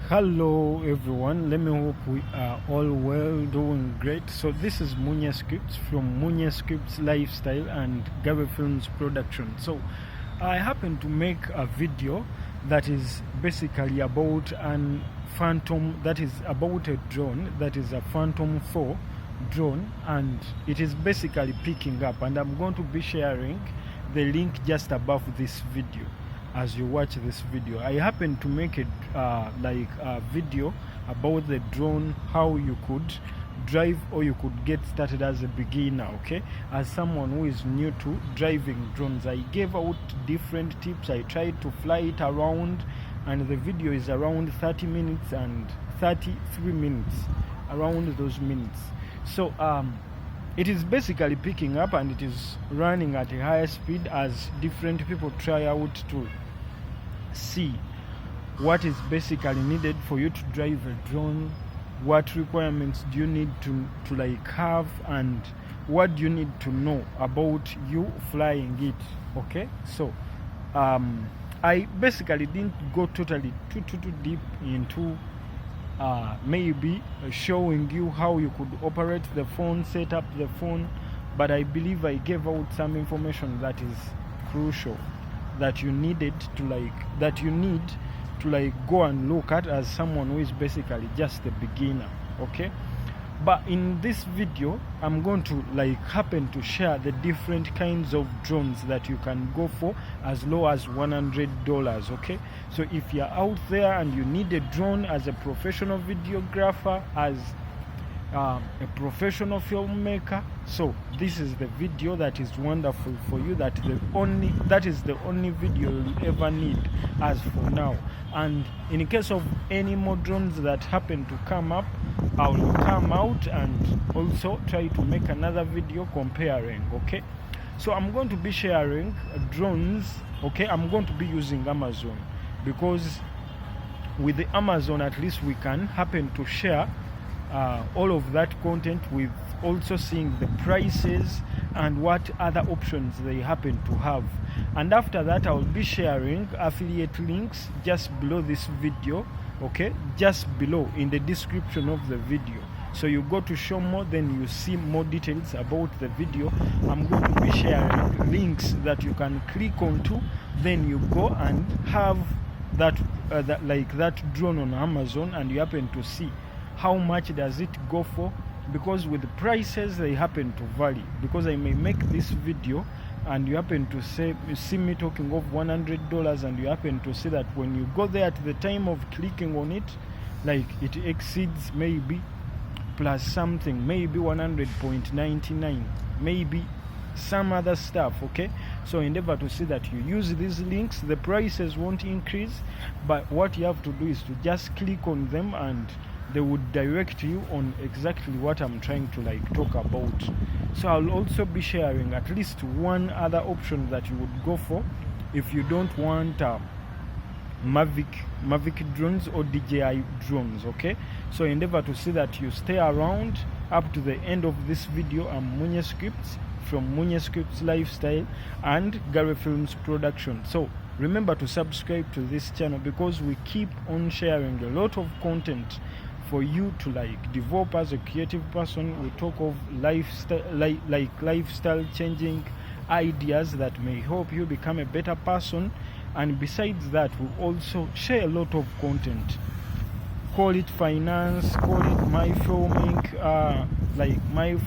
Hello everyone, let me hope we are all well, doing great. So this is MUCIAN from MUCIAN Lifestyle and Gary Films Production. So I happen to make a video that is basically about an Phantom, that is about a drone, that is a Phantom 4 drone, and it is basically picking up, and I'm going to be sharing the link just above this video. As you watch this video, I happen to make it like a video about the drone, how you could drive or you could get started as a beginner. Okay, as someone who is new to driving drones, I gave out different tips. I tried to fly it around, and the video is around 30 minutes and 33 minutes, around those minutes. So it is basically picking up and it is running at a higher speed as different people try out to see what is basically needed for you to drive a drone, what requirements do you need to like have, and what do you need to know about you flying it. Okay, so I basically didn't go totally too deep into maybe showing you how you could operate the phone, set up the phone, but I believe I gave out some information that is crucial, that you needed to go and look at as someone who is basically just a beginner. Okay, but in this video I'm going to happen to share the different kinds of drones that you can go for as low as $100. Okay, so if you're out there and you need a drone as a professional videographer, as a professional filmmaker, so this is the video that is wonderful for you. That is the only video you'll ever need as for now. And in case of any more drones that happen to come up, I will come out and also try to make another video comparing. Okay, so I'm going to be sharing drones. Okay, I'm going to be using Amazon, because with the Amazon at least we can happen to share all of that content, with also seeing the prices and what other options they happen to have. And after that I will be sharing affiliate links just below this video. Okay, just below in the description of the video, so you go to show more, then you see more details about the video. I'm going to be sharing links that you can click onto, then you go and have that drone on Amazon, and you happen to see how much does it go for, because with the prices they happen to vary. Because I may make this video and you happen to see me talking of $100, and you happen to see that when you go there at the time of clicking on it, it exceeds maybe plus something, maybe 100.99, maybe some other stuff. Okay, so endeavor to see that you use these links. The prices won't increase, but what you have to do is to just click on them, and they would direct you on exactly what I'm trying to talk about. So I'll also be sharing at least one other option that you would go for if you don't want Mavic drones or DJI drones. Okay, so endeavor to see that you stay around up to the end of this video. I'm MUCIAN from MUCIAN Lifestyle and Gary Films Production. So remember to subscribe to this channel, because we keep on sharing a lot of content for you to develop as a creative person. We talk of lifestyle changing ideas that may help you become a better person. And besides that, we also share a lot of content. Call it finance, call it my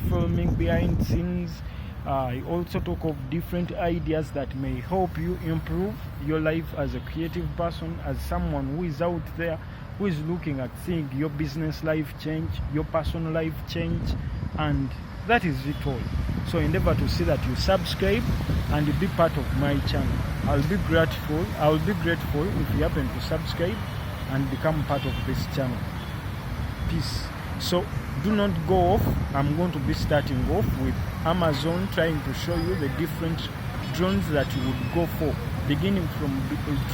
filming behind scenes. I also talk of different ideas that may help you improve your life as a creative person, as someone who is out there who is looking at seeing your business life change, your personal life change, and that is it all. So endeavor to see that you subscribe and you be part of my channel. I'll be grateful if you happen to subscribe and become part of this channel. Peace. So do not go off. I'm going to be starting off with Amazon, trying to show you the different drones that you would go for, beginning from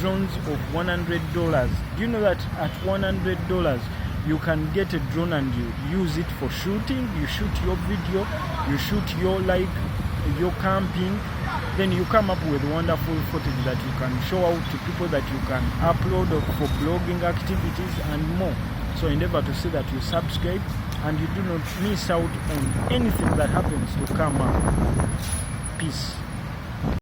drones of $100. Do you know that at $100 you can get a drone and you use it for shooting? You shoot your video, you shoot your camping, then you come up with wonderful footage that you can show out to people, that you can upload for blogging activities and more. So endeavor to see that you subscribe and you do not miss out on anything that happens to come up. Peace.